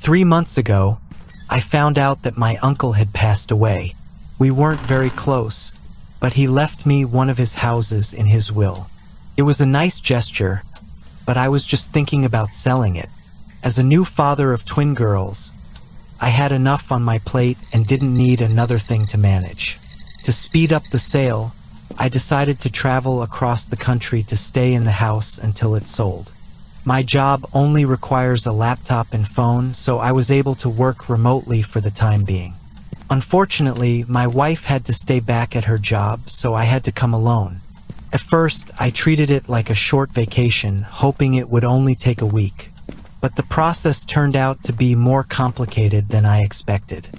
3 months ago, I found out that my uncle had passed away. We weren't very close, but he left me one of his houses in his will. It was a nice gesture, but I was just thinking about selling it. As a new father of twin girls, I had enough on my plate and didn't need another thing to manage. To speed up the sale, I decided to travel across the country to stay in the house until it sold. My job only requires a laptop and phone, so I was able to work remotely for the time being. Unfortunately, my wife had to stay back at her job, so I had to come alone. At first, I treated it like a short vacation, hoping it would only take a week. But the process turned out to be more complicated than I expected.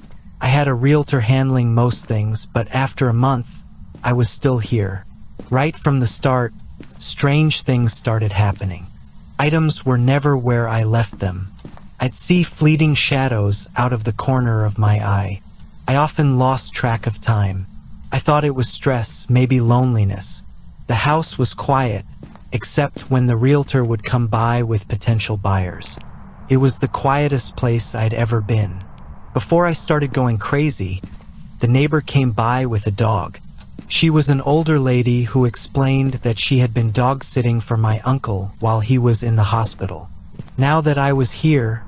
I had a realtor handling most things, but after a month, I was still here. Right from the start, strange things started happening. Items were never where I left them. I'd see fleeting shadows out of the corner of my eye. I often lost track of time. I thought it was stress, maybe loneliness. The house was quiet, except when the realtor would come by with potential buyers. It was the quietest place I'd ever been. Before I started going crazy, the neighbor came by with a dog. She was an older lady who explained that she had been dog-sitting for my uncle while he was in the hospital. Now that I was here,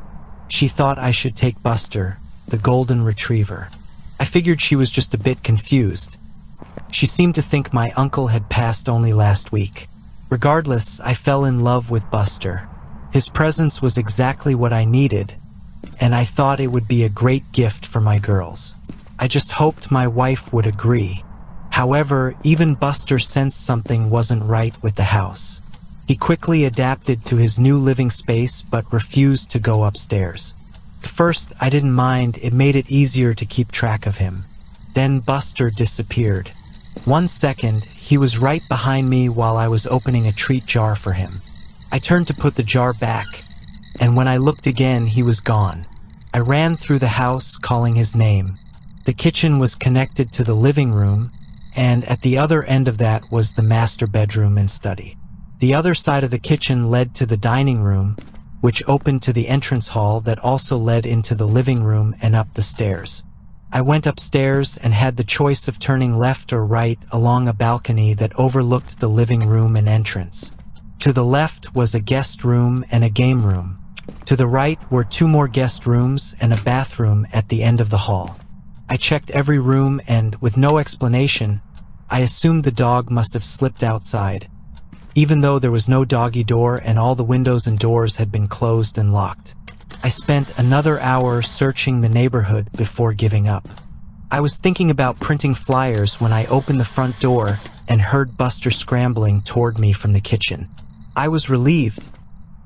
she thought I should take Buster, the golden retriever. I figured she was just a bit confused. She seemed to think my uncle had passed only last week. Regardless, I fell in love with Buster. His presence was exactly what I needed, and I thought it would be a great gift for my girls. I just hoped my wife would agree. However, even Buster sensed something wasn't right with the house. He quickly adapted to his new living space but refused to go upstairs. At first, I didn't mind. It made it easier to keep track of him. Then Buster disappeared. 1 second, he was right behind me while I was opening a treat jar for him. I turned to put the jar back, and when I looked again, he was gone. I ran through the house, calling his name. The kitchen was connected to the living room, and at the other end of that was the master bedroom and study. The other side of the kitchen led to the dining room, which opened to the entrance hall that also led into the living room and up the stairs. I went upstairs and had the choice of turning left or right along a balcony that overlooked the living room and entrance. To the left was a guest room and a game room. To the right were 2 more guest rooms and a bathroom at the end of the hall. I checked every room and, with no explanation, I assumed the dog must have slipped outside, even though there was no doggy door and all the windows and doors had been closed and locked. I spent another hour searching the neighborhood before giving up. I was thinking about printing flyers when I opened the front door and heard Buster scrambling toward me from the kitchen. I was relieved,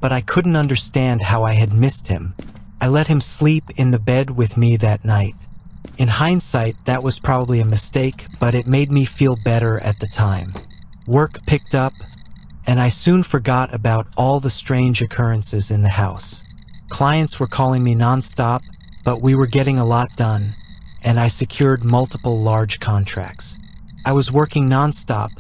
but I couldn't understand how I had missed him. I let him sleep in the bed with me that night. In hindsight, that was probably a mistake, but it made me feel better at the time. Work picked up, and I soon forgot about all the strange occurrences in the house. Clients were calling me nonstop, but we were getting a lot done, and I secured multiple large contracts. I was working nonstop,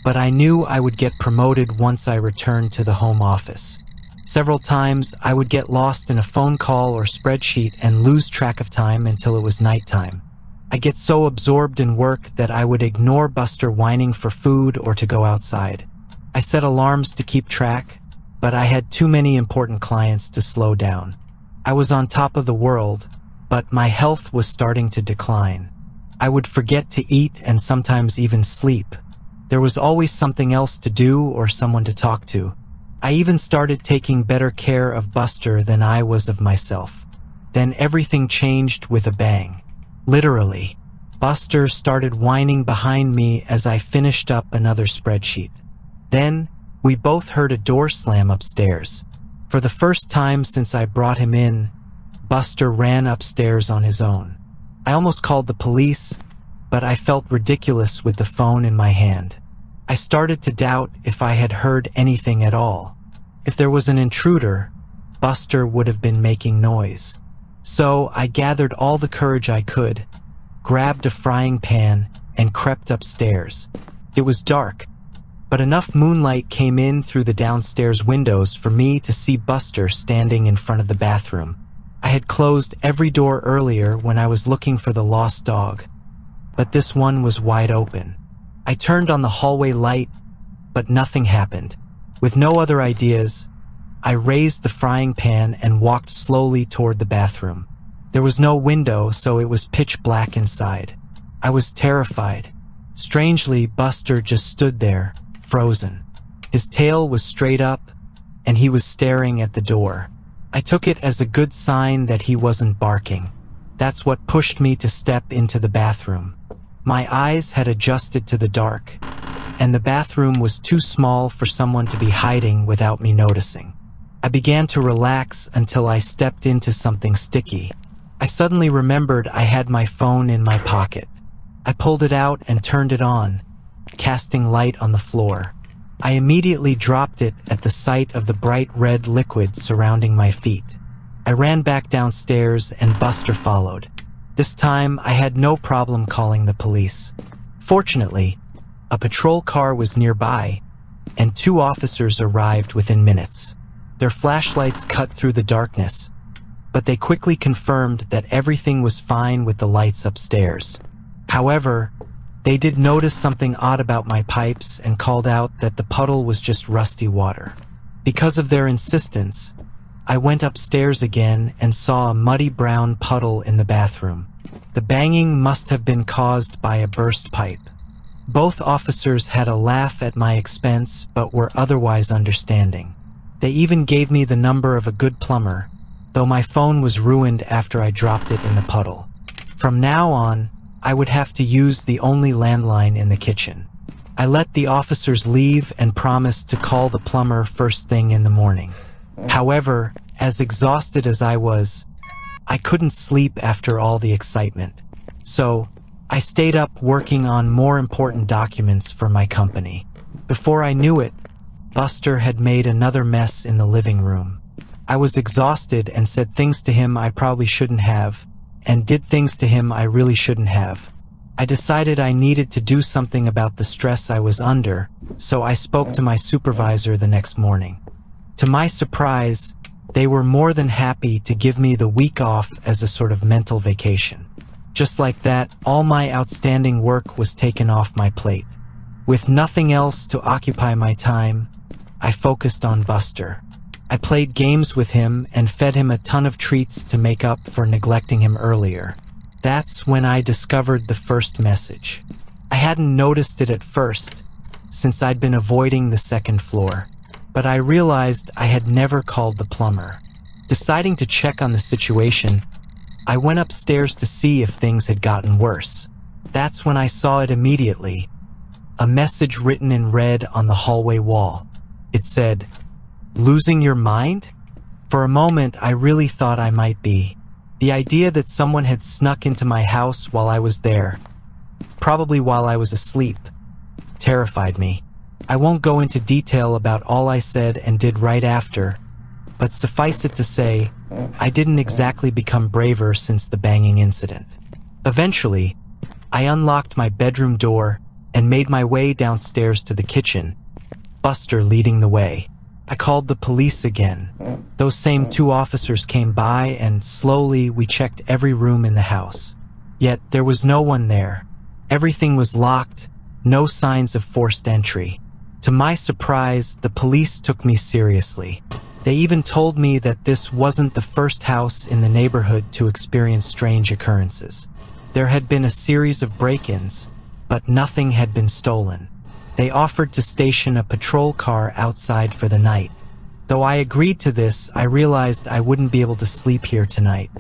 but I knew I would get promoted once I returned to the home office. Several times, I would get lost in a phone call or spreadsheet and lose track of time until it was nighttime. I get so absorbed in work that I would ignore Buster whining for food or to go outside. I set alarms to keep track, but I had too many important clients to slow down. I was on top of the world, but my health was starting to decline. I would forget to eat and sometimes even sleep. There was always something else to do or someone to talk to. I even started taking better care of Buster than I was of myself. Then everything changed with a bang. Literally, Buster started whining behind me as I finished up another spreadsheet. Then, we both heard a door slam upstairs. For the first time since I brought him in, Buster ran upstairs on his own. I almost called the police, but I felt ridiculous with the phone in my hand. I started to doubt if I had heard anything at all. If there was an intruder, Buster would have been making noise. So I gathered all the courage I could, grabbed a frying pan, and crept upstairs. It was dark, but enough moonlight came in through the downstairs windows for me to see Buster standing in front of the bathroom. I had closed every door earlier when I was looking for the lost dog, but this one was wide open. I turned on the hallway light, but nothing happened. With no other ideas, I raised the frying pan and walked slowly toward the bathroom. There was no window, so it was pitch black inside. I was terrified. Strangely, Buster just stood there, frozen. His tail was straight up, and he was staring at the door. I took it as a good sign that he wasn't barking. That's what pushed me to step into the bathroom. My eyes had adjusted to the dark, and the bathroom was too small for someone to be hiding without me noticing. I began to relax until I stepped into something sticky. I suddenly remembered I had my phone in my pocket. I pulled it out and turned it on, casting light on the floor. I immediately dropped it at the sight of the bright red liquid surrounding my feet. I ran back downstairs and Buster followed. This time, I had no problem calling the police. Fortunately, a patrol car was nearby, and 2 officers arrived within minutes. Their flashlights cut through the darkness, but they quickly confirmed that everything was fine with the lights upstairs. However, they did notice something odd about my pipes and called out that the puddle was just rusty water. Because of their insistence, I went upstairs again and saw a muddy brown puddle in the bathroom. The banging must have been caused by a burst pipe. Both officers had a laugh at my expense but were otherwise understanding. They even gave me the number of a good plumber, though my phone was ruined after I dropped it in the puddle. From now on, I would have to use the only landline in the kitchen. I let the officers leave and promised to call the plumber first thing in the morning. However, as exhausted as I was, I couldn't sleep after all the excitement. So, I stayed up working on more important documents for my company. Before I knew it, Buster had made another mess in the living room. I was exhausted and said things to him I probably shouldn't have, and did things to him I really shouldn't have. I decided I needed to do something about the stress I was under, so I spoke to my supervisor the next morning. To my surprise, they were more than happy to give me the week off as a sort of mental vacation. Just like that, all my outstanding work was taken off my plate. With nothing else to occupy my time, I focused on Buster. I played games with him and fed him a ton of treats to make up for neglecting him earlier. That's when I discovered the first message. I hadn't noticed it at first, since I'd been avoiding the second floor, but I realized I had never called the plumber. Deciding to check on the situation, I went upstairs to see if things had gotten worse. That's when I saw it immediately. A message written in red on the hallway wall. It said, "Losing your mind?" For a moment, I really thought I might be. The idea that someone had snuck into my house while I was there, probably while I was asleep, terrified me. I won't go into detail about all I said and did right after, but suffice it to say, I didn't exactly become braver since the banging incident. Eventually, I unlocked my bedroom door and made my way downstairs to the kitchen, Buster leading the way. I called the police again. Those same 2 officers came by and slowly we checked every room in the house. Yet there was no one there. Everything was locked, no signs of forced entry. To my surprise, the police took me seriously. They even told me that this wasn't the first house in the neighborhood to experience strange occurrences. There had been a series of break-ins, but nothing had been stolen. They offered to station a patrol car outside for the night. Though I agreed to this, I realized I wouldn't be able to sleep here tonight.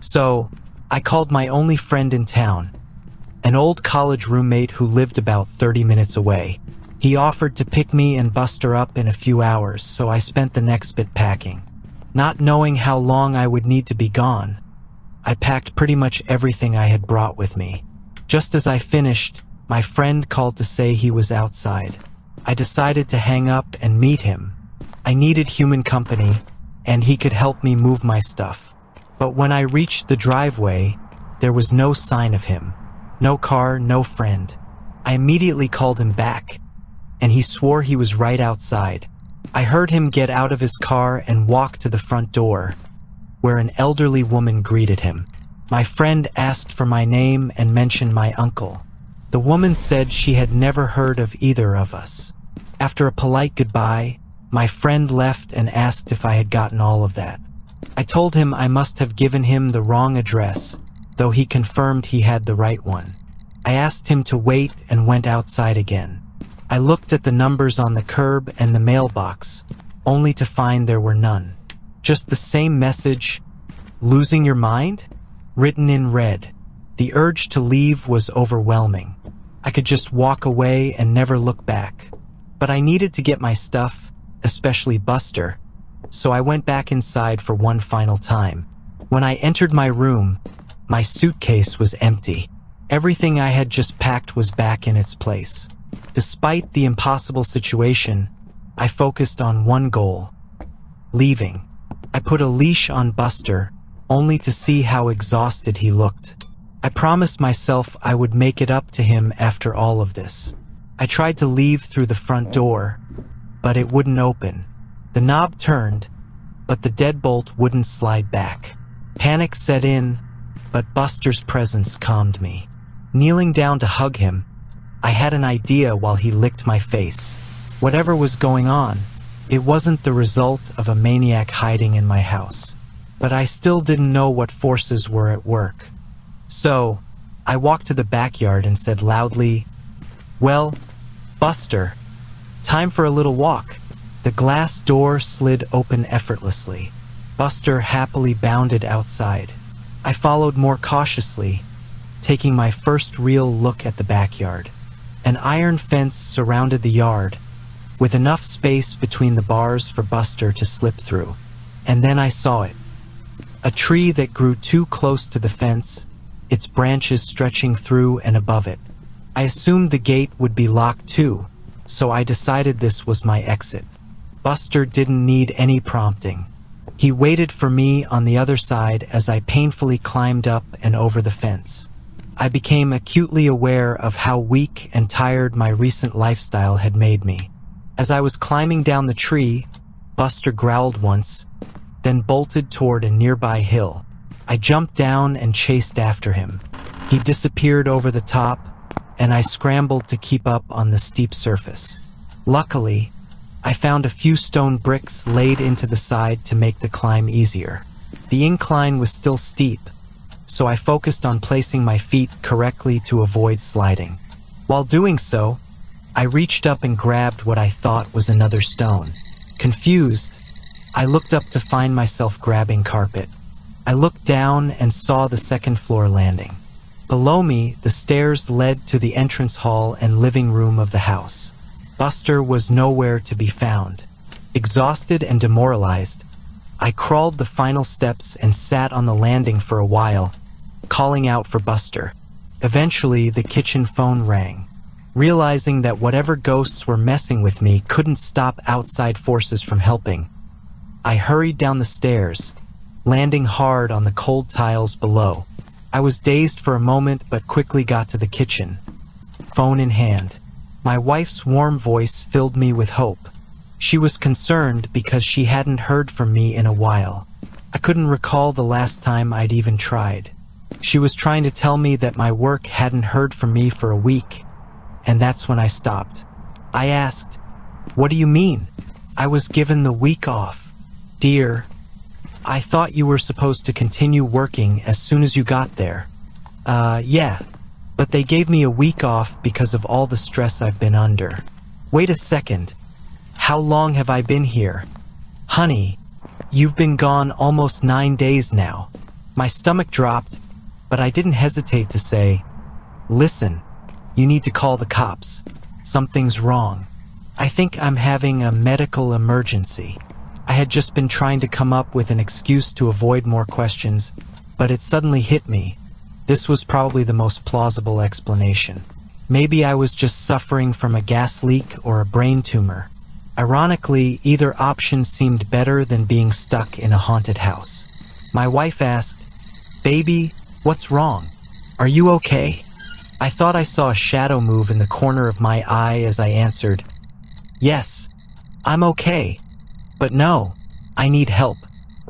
So, I called my only friend in town, an old college roommate who lived about 30 minutes away. He offered to pick me and Buster up in a few hours, so I spent the next bit packing. Not knowing how long I would need to be gone, I packed pretty much everything I had brought with me. Just as I finished, my friend called to say he was outside. I decided to hang up and meet him. I needed human company, and he could help me move my stuff. But when I reached the driveway, there was no sign of him. No car, no friend. I immediately called him back, and he swore he was right outside. I heard him get out of his car and walk to the front door, where an elderly woman greeted him. My friend asked for my name and mentioned my uncle. The woman said she had never heard of either of us. After a polite goodbye, my friend left and asked if I had gotten all of that. I told him I must have given him the wrong address, though he confirmed he had the right one. I asked him to wait and went outside again. I looked at the numbers on the curb and the mailbox, only to find there were none. Just the same message, "Losing your mind?" written in red. The urge to leave was overwhelming. I could just walk away and never look back. But I needed to get my stuff, especially Buster, so I went back inside for one final time. When I entered my room, my suitcase was empty. Everything I had just packed was back in its place. Despite the impossible situation, I focused on one goal: leaving. I put a leash on Buster, only to see how exhausted he looked. I promised myself I would make it up to him after all of this. I tried to leave through the front door, but it wouldn't open. The knob turned, but the deadbolt wouldn't slide back. Panic set in, but Buster's presence calmed me. Kneeling down to hug him, I had an idea while he licked my face. Whatever was going on, it wasn't the result of a maniac hiding in my house. But I still didn't know what forces were at work. So, I walked to the backyard and said loudly, "Well, Buster, time for a little walk." The glass door slid open effortlessly. Buster happily bounded outside. I followed more cautiously, taking my first real look at the backyard. An iron fence surrounded the yard, with enough space between the bars for Buster to slip through. And then I saw it. A tree that grew too close to the fence, its branches stretching through and above it. I assumed the gate would be locked too, so I decided this was my exit. Buster didn't need any prompting. He waited for me on the other side as I painfully climbed up and over the fence. I became acutely aware of how weak and tired my recent lifestyle had made me. As I was climbing down the tree, Buster growled once, then bolted toward a nearby hill. I jumped down and chased after him. He disappeared over the top, and I scrambled to keep up on the steep surface. Luckily, I found a few stone bricks laid into the side to make the climb easier. The incline was still steep, so I focused on placing my feet correctly to avoid sliding. While doing so, I reached up and grabbed what I thought was another stone. Confused, I looked up to find myself grabbing carpet. I looked down and saw the second floor landing. Below me, the stairs led to the entrance hall and living room of the house. Buster was nowhere to be found. Exhausted and demoralized, I crawled the final steps and sat on the landing for a while, calling out for Buster. Eventually, the kitchen phone rang. Realizing that whatever ghosts were messing with me couldn't stop outside forces from helping, I hurried down the stairs, landing hard on the cold tiles below. I was dazed for a moment but quickly got to the kitchen, phone in hand. My wife's warm voice filled me with hope. She was concerned because she hadn't heard from me in a while. I couldn't recall the last time I'd even tried. She was trying to tell me that my work hadn't heard from me for a week, and that's when I stopped. I asked, "What do you mean?" "I was given the week off." "Dear, I thought you were supposed to continue working as soon as you got there." Yeah, but they gave me a week off because of all the stress I've been under." "Wait a second. How long have I been here?" "Honey, you've been gone almost 9 days now." My stomach dropped, but I didn't hesitate to say, "Listen, you need to call the cops. Something's wrong. I think I'm having a medical emergency." I had just been trying to come up with an excuse to avoid more questions, but it suddenly hit me. This was probably the most plausible explanation. Maybe I was just suffering from a gas leak or a brain tumor. Ironically, either option seemed better than being stuck in a haunted house. My wife asked, "Baby, what's wrong? Are you okay?" I thought I saw a shadow move in the corner of my eye as I answered, "Yes, I'm okay. But no, I need help."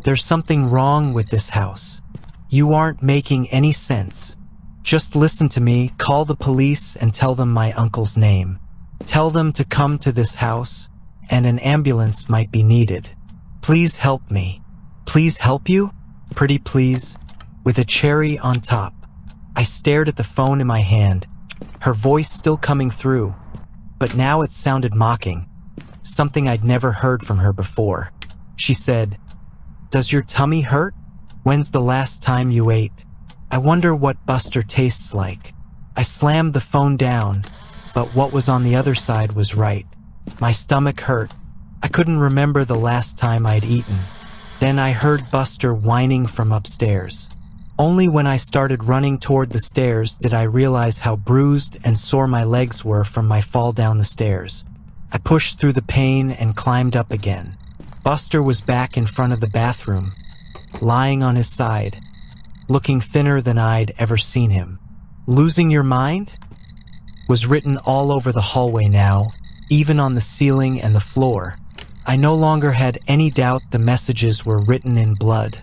There's something wrong with this house. You aren't making any sense. Just listen to me, call the police and tell them my uncle's name. Tell them to come to this house, and an ambulance might be needed. Please help me. Please help you? Pretty please. With a cherry on top. I stared at the phone in my hand, her voice still coming through, but now it sounded mocking, something I'd never heard from her before. She said, "Does your tummy hurt? When's the last time you ate? I wonder what Buster tastes like." I slammed the phone down, but what was on the other side was right. My stomach hurt. I couldn't remember the last time I'd eaten. Then I heard Buster whining from upstairs. Only when I started running toward the stairs did I realize how bruised and sore my legs were from my fall down the stairs. I pushed through the pain and climbed up again. Buster was back in front of the bathroom, lying on his side, looking thinner than I'd ever seen him. "Losing your mind?" was written all over the hallway now, even on the ceiling and the floor. I no longer had any doubt the messages were written in blood,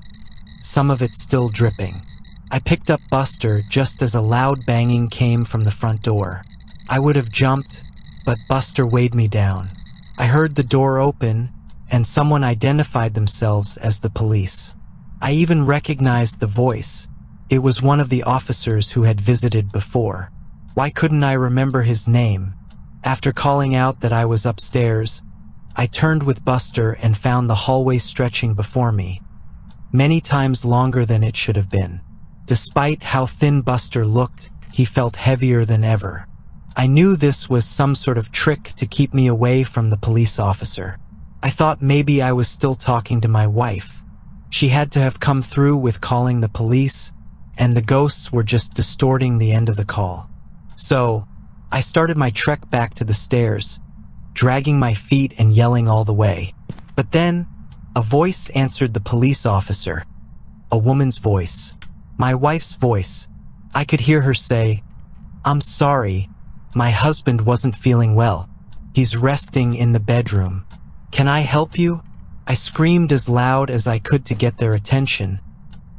some of it still dripping. I picked up Buster just as a loud banging came from the front door. I would have jumped, but Buster weighed me down. I heard the door open, and someone identified themselves as the police. I even recognized the voice. It was one of the officers who had visited before. Why couldn't I remember his name? After calling out that I was upstairs, I turned with Buster and found the hallway stretching before me, many times longer than it should have been. Despite how thin Buster looked, he felt heavier than ever. I knew this was some sort of trick to keep me away from the police officer. I thought maybe I was still talking to my wife. She had to have come through with calling the police, and the ghosts were just distorting the end of the call. So, I started my trek back to the stairs, dragging my feet and yelling all the way. But then, a voice answered the police officer. A woman's voice. My wife's voice. I could hear her say, "I'm sorry, my husband wasn't feeling well. He's resting in the bedroom. Can I help you?" I screamed as loud as I could to get their attention,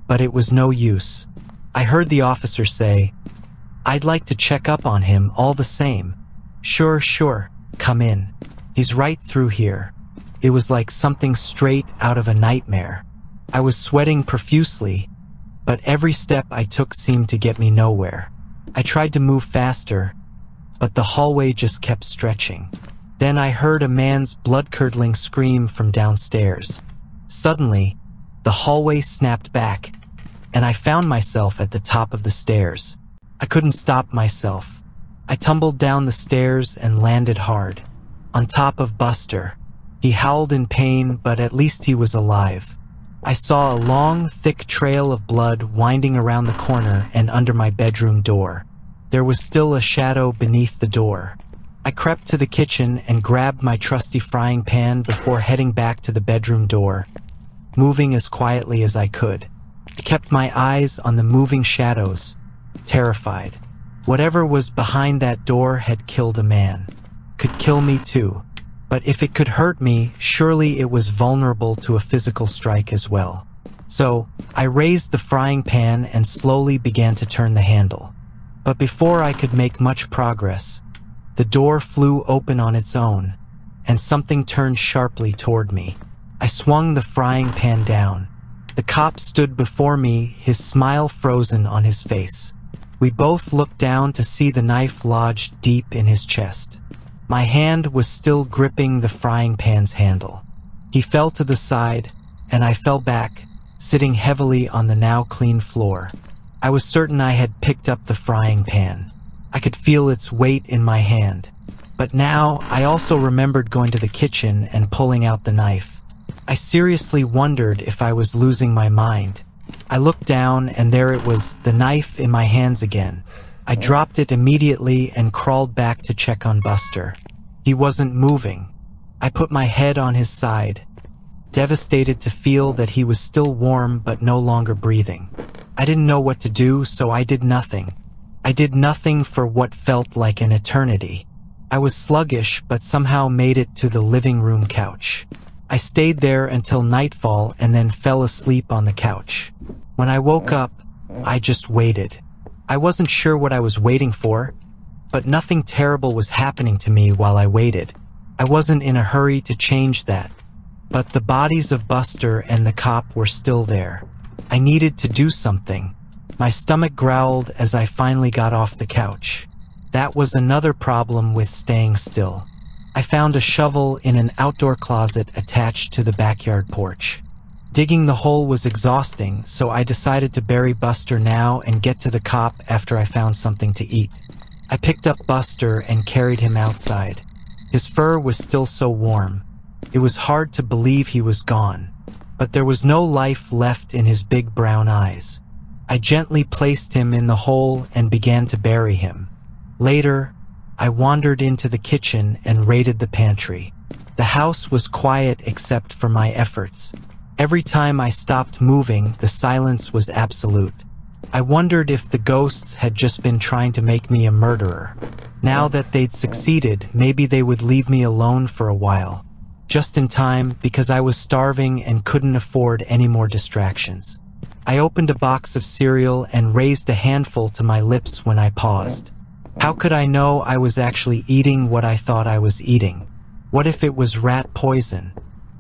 but it was no use. I heard the officer say, "I'd like to check up on him all the same." Sure, come in. He's right through here." It was like something straight out of a nightmare. I was sweating profusely, but every step I took seemed to get me nowhere. I tried to move faster, but the hallway just kept stretching. Then I heard a man's blood-curdling scream from downstairs. Suddenly, the hallway snapped back, and I found myself at the top of the stairs. I couldn't stop myself. I tumbled down the stairs and landed hard, on top of Buster. He howled in pain, but at least he was alive. I saw a long, thick trail of blood winding around the corner and under my bedroom door. There was still a shadow beneath the door. I crept to the kitchen and grabbed my trusty frying pan before heading back to the bedroom door, moving as quietly as I could. I kept my eyes on the moving shadows, terrified. Whatever was behind that door had killed a man. Could kill me too. But if it could hurt me, surely it was vulnerable to a physical strike as well. So, I raised the frying pan and slowly began to turn the handle. But before I could make much progress, the door flew open on its own, and something turned sharply toward me. I swung the frying pan down. The cop stood before me, his smile frozen on his face. We both looked down to see the knife lodged deep in his chest. My hand was still gripping the frying pan's handle. He fell to the side, and I fell back, sitting heavily on the now clean floor. I was certain I had picked up the frying pan. I could feel its weight in my hand. But now, I also remembered going to the kitchen and pulling out the knife. I seriously wondered if I was losing my mind. I looked down, and there it was, the knife in my hands again. I dropped it immediately and crawled back to check on Buster. He wasn't moving. I put my head on his side, devastated to feel that he was still warm but no longer breathing. I didn't know what to do, so I did nothing. I did nothing for what felt like an eternity. I was sluggish but somehow made it to the living room couch. I stayed there until nightfall and then fell asleep on the couch. When I woke up, I just waited. I wasn't sure what I was waiting for, but nothing terrible was happening to me while I waited. I wasn't in a hurry to change that, but the bodies of Buster and the cop were still there. I needed to do something. My stomach growled as I finally got off the couch. That was another problem with staying still. I found a shovel in an outdoor closet attached to the backyard porch. Digging the hole was exhausting, so I decided to bury Buster now and get to the cop after I found something to eat. I picked up Buster and carried him outside. His fur was still so warm. It was hard to believe he was gone, but there was no life left in his big brown eyes. I gently placed him in the hole and began to bury him. Later, I wandered into the kitchen and raided the pantry. The house was quiet except for my efforts. Every time I stopped moving, the silence was absolute. I wondered if the ghosts had just been trying to make me a murderer. Now that they'd succeeded, maybe they would leave me alone for a while. Just in time, because I was starving and couldn't afford any more distractions. I opened a box of cereal and raised a handful to my lips when I paused. How could I know I was actually eating what I thought I was eating? What if it was rat poison?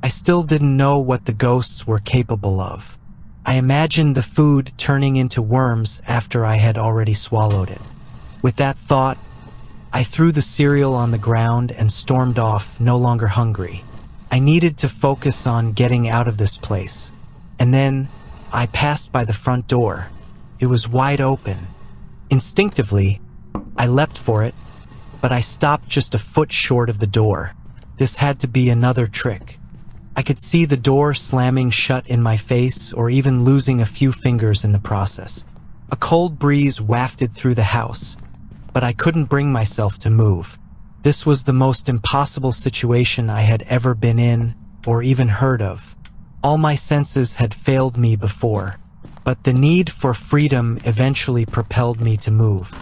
I still didn't know what the ghosts were capable of. I imagined the food turning into worms after I had already swallowed it. With that thought, I threw the cereal on the ground and stormed off, no longer hungry. I needed to focus on getting out of this place. And then, I passed by the front door. It was wide open. Instinctively, I leapt for it, but I stopped just a foot short of the door. This had to be another trick. I could see the door slamming shut in my face or even losing a few fingers in the process. A cold breeze wafted through the house, but I couldn't bring myself to move. This was the most impossible situation I had ever been in or even heard of. All my senses had failed me before, but the need for freedom eventually propelled me to move.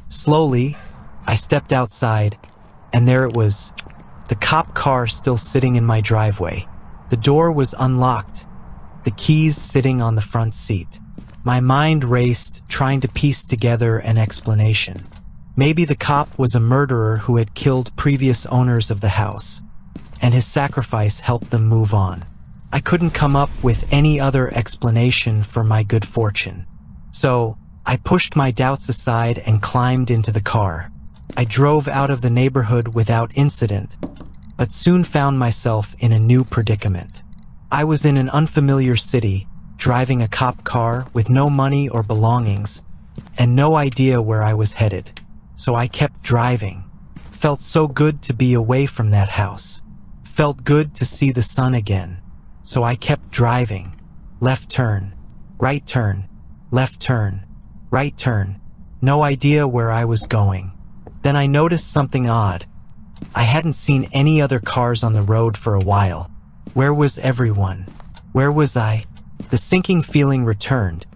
Slowly, I stepped outside, and there it was, the cop car still sitting in my driveway. The door was unlocked, the keys sitting on the front seat. My mind raced, trying to piece together an explanation. Maybe the cop was a murderer who had killed previous owners of the house, and his sacrifice helped them move on. I couldn't come up with any other explanation for my good fortune. So, I pushed my doubts aside and climbed into the car. I drove out of the neighborhood without incident, but soon found myself in a new predicament. I was in an unfamiliar city, driving a cop car with no money or belongings, and no idea where I was headed. So I kept driving. Felt so good to be away from that house. Felt good to see the sun again. So I kept driving. Left turn, right turn, left turn, right turn. No idea where I was going. Then I noticed something odd. I hadn't seen any other cars on the road for a while. Where was everyone? Where was I? The sinking feeling returned.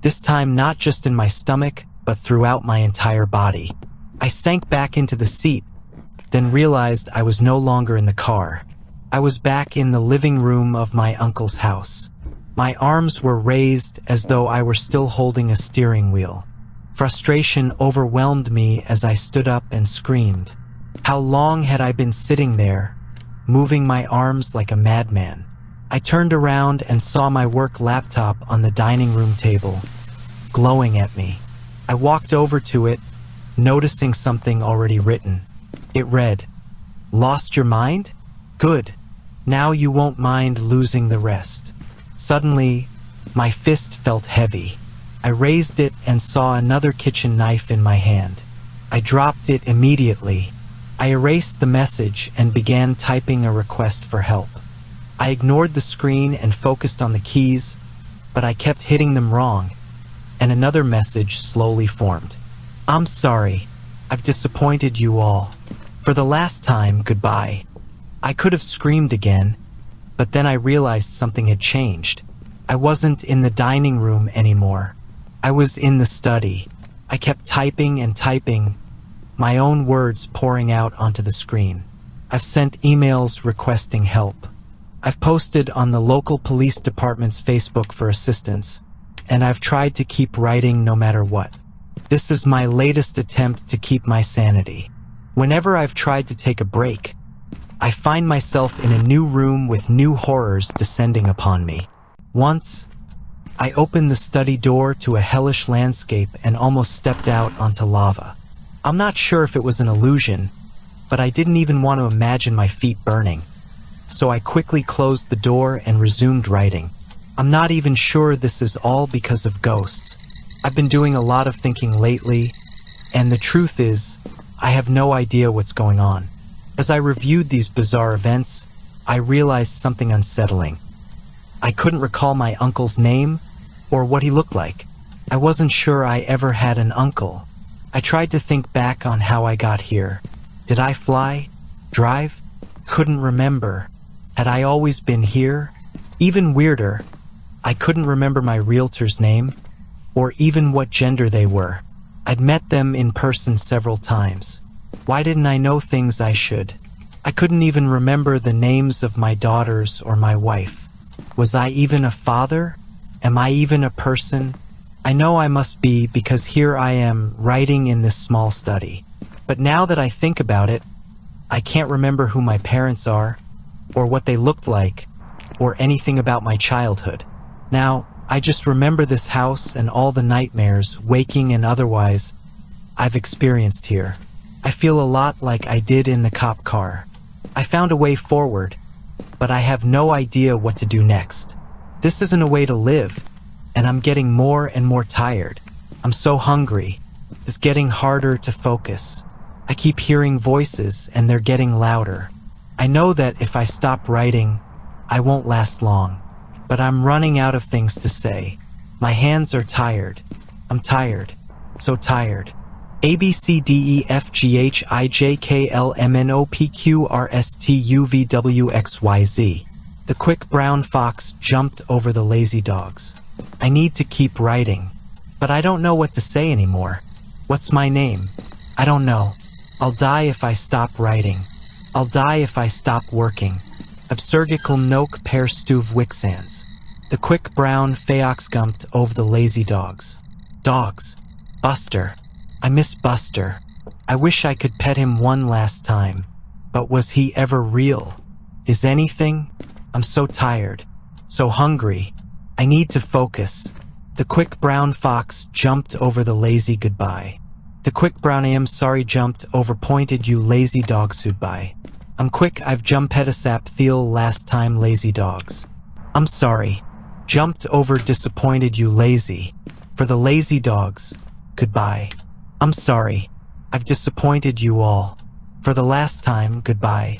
This time not just in my stomach, but throughout my entire body. I sank back into the seat, then realized I was no longer in the car. I was back in the living room of my uncle's house. My arms were raised as though I were still holding a steering wheel. Frustration overwhelmed me as I stood up and screamed. How long had I been sitting there, moving my arms like a madman? I turned around and saw my work laptop on the dining room table, glowing at me. I walked over to it, noticing something already written. It read, "Lost your mind? Good. Now you won't mind losing the rest." Suddenly, my fist felt heavy. I raised it and saw another kitchen knife in my hand. I dropped it immediately. I erased the message and began typing a request for help. I ignored the screen and focused on the keys, but I kept hitting them wrong, and another message slowly formed. "I'm sorry. I've disappointed you all. For the last time, goodbye." I could have screamed again, but then I realized something had changed. I wasn't in the dining room anymore. I was in the study. I kept typing and typing, my own words pouring out onto the screen. I've sent emails requesting help. I've posted on the local police department's Facebook for assistance, and I've tried to keep writing no matter what. This is my latest attempt to keep my sanity. Whenever I've tried to take a break, I find myself in a new room with new horrors descending upon me. Once, I opened the study door to a hellish landscape and almost stepped out onto lava. I'm not sure if it was an illusion, but I didn't even want to imagine my feet burning. So I quickly closed the door and resumed writing. I'm not even sure this is all because of ghosts. I've been doing a lot of thinking lately, and the truth is, I have no idea what's going on. As I reviewed these bizarre events, I realized something unsettling. I couldn't recall my uncle's name or what he looked like. I wasn't sure I ever had an uncle. I tried to think back on how I got here. Did I fly? Drive? Couldn't remember. Had I always been here? Even weirder, I couldn't remember my realtor's name, or even what gender they were. I'd met them in person several times. Why didn't I know things I should? I couldn't even remember the names of my daughters or my wife. Was I even a father? Am I even a person? I know I must be because here I am writing in this small study. But now that I think about it, I can't remember who my parents are, or what they looked like, or anything about my childhood. Now, I just remember this house and all the nightmares, waking and otherwise, I've experienced here. I feel a lot like I did in the cop car. I found a way forward, but I have no idea what to do next. This isn't a way to live, and I'm getting more and more tired. I'm so hungry. It's getting harder to focus. I keep hearing voices, and they're getting louder. I know that if I stop writing, I won't last long, but I'm running out of things to say. My hands are tired. I'm tired. So tired. A B C D E F G H I J K L M N O P Q R S T U V W X Y Z. The quick brown fox jumped over the lazy dogs. I need to keep writing, but I don't know what to say anymore. What's my name? I don't know. I'll die if I stop writing. I'll die if I stop working. Absurgical noak per stuv wixans. The quick brown feox gumped over the lazy dogs. Dogs. Buster. I miss Buster. I wish I could pet him one last time. But was he ever real? Is anything? I'm so tired. So hungry. I need to focus. The quick brown fox jumped over the lazy goodbye. The quick brown I am sorry jumped over pointed you lazy dogs goodbye. I'm quick I've jumped pedisap thiel last time lazy dogs. I'm sorry. Jumped over disappointed you lazy. For the lazy dogs. Goodbye. I'm sorry. I've disappointed you all. For the last time, goodbye.